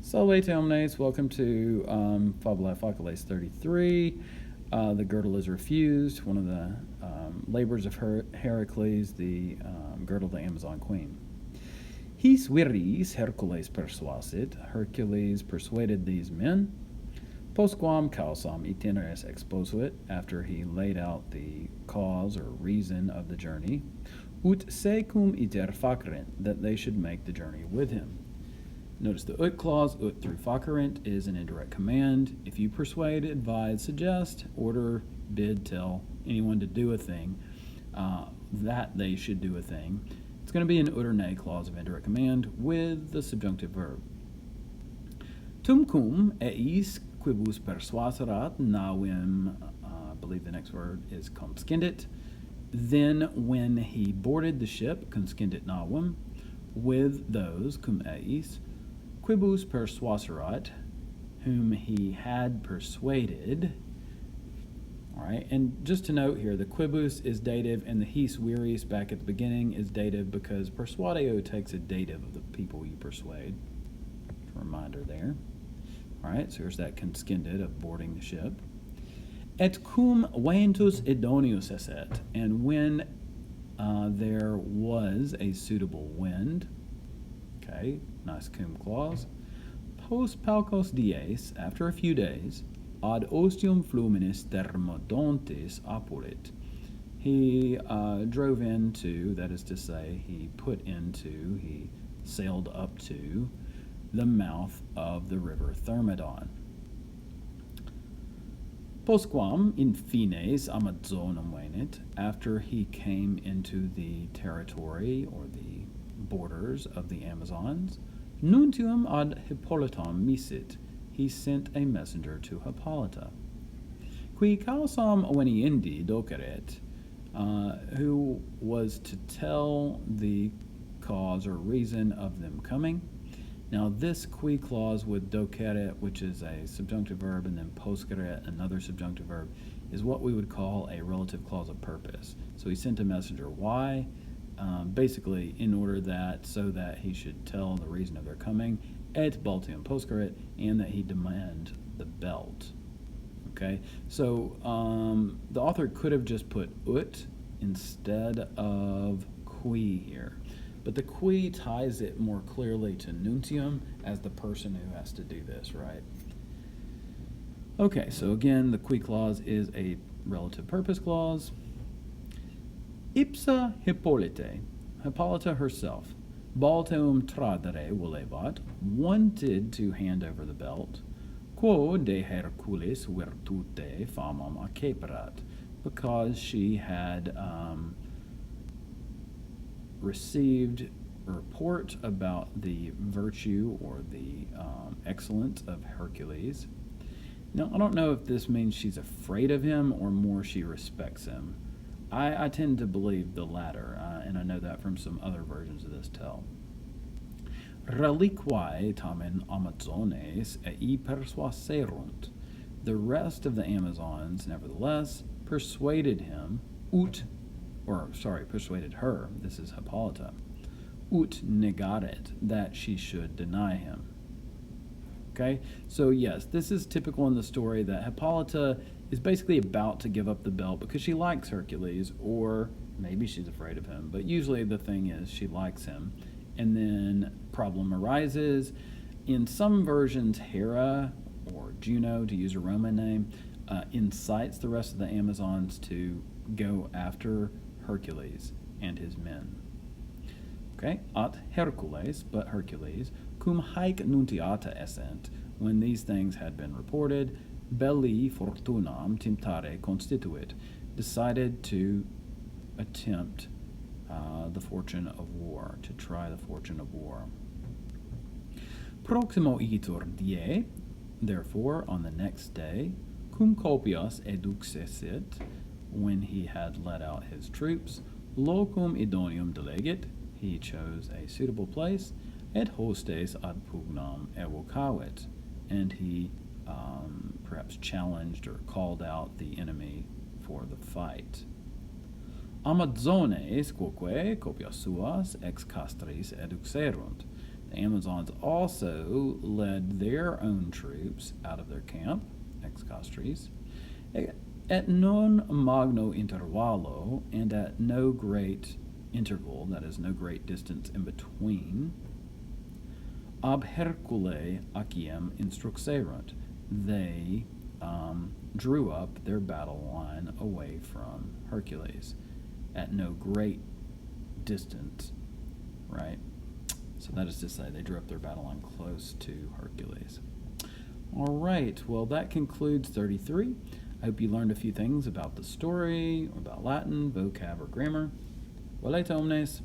Salve omnes, welcome to Fabulae Faciles 33. The girdle is refused, one of the labors of Heracles, the girdle of the Amazon queen. His viris Hercules persuasit, Hercules persuaded these men, postquam causam itineris exposuit, after he laid out the cause or reason of the journey, ut se cum iter facerent, that they should make the journey with him. Notice the ut clause, ut through facerent, is an indirect command. If you persuade, advise, suggest, order, bid, tell anyone to do a thing, that they should do a thing, it's going to be an ut or ne clause of indirect command with the subjunctive verb. Tum cum eis quibus persuaserat navim, I believe the next word is conscindit. Then when he boarded the ship, conscindit navim, with those, cum eis, quibus persuaserat, whom he had persuaded. All right, and just to note here, the quibus is dative, and the his viris back at the beginning is dative because persuadeo takes a dative of the people you persuade. Reminder there. All right, so here's that conscindit of boarding the ship. Et cum ventus idonius esset, and when there was a suitable wind. Okay, nice cum clause. Post palcos dies, after a few days, ad ostium fluminis thermodontis apurit. He drove into, that is to say, he sailed up to the mouth of the river Thermodon. Postquam in fines Amazonum venit, after he came into the territory or the borders of the Amazons, nuntium ad Hippolytam misit, he sent a messenger to Hippolyta. Qui causam veniendi doceret, who was to tell the cause or reason of them coming. Now this qui clause with doceret, which is a subjunctive verb, and then posceret, another subjunctive verb, is what we would call a relative clause of purpose. So he sent a messenger. Why? Basically, in order that, so that he should tell the reason of their coming, et baltium posceret, and that he demand the belt. Okay, so the author could have just put ut instead of qui here. But the qui ties it more clearly to nuntium as the person who has to do this, right? Okay, so again, the qui clause is a relative purpose clause. Ipsa Hippolyte, Hippolyta herself, balteum tradere volebat, wanted to hand over the belt, quo de Hercules virtute famam acceperat, because she had received a report about the virtue or the excellence of Hercules. Now, I don't know if this means she's afraid of him or more she respects him. I tend to believe the latter, and I know that from some other versions of this tell. Reliquae tamen Amazones ei persuaserunt. The rest of the Amazons, nevertheless, persuaded her, this is Hippolyta, ut negaret, that she should deny him. Okay, so yes, this is typical in the story that Hippolyta is basically about to give up the belt because she likes Hercules, or maybe she's afraid of him, but usually the thing is she likes him, and then problem arises. In some versions, Hera, or Juno, to use a Roman name, incites the rest of the Amazons to go after Hercules and his men. Okay, at Hercules, but Hercules, cum haec nuntiata essent, when these things had been reported, belli fortunam timptare constituit, decided to attempt the fortune of war, to try the fortune of war. Proximo igitur die, therefore, on the next day, cum copias eduxesit, when he had led out his troops, locum idonium delegit, he chose a suitable place, et hostes ad pugnam evocavit, and he perhaps challenged or called out the enemy for the fight. Amazones quoque copias suas ex castris eduxerunt. The Amazons also led their own troops out of their camp, ex castris, at non magno intervallo, and at no great interval, that is, no great distance in between, ab Hercule aciem instruxerunt, they drew up their battle line away from Hercules at no great distance, right? So that is to say, they drew up their battle line close to Hercules. All right, well, that concludes 33. I hope you learned a few things about the story, or about Latin, vocab, or grammar. Volete omnes.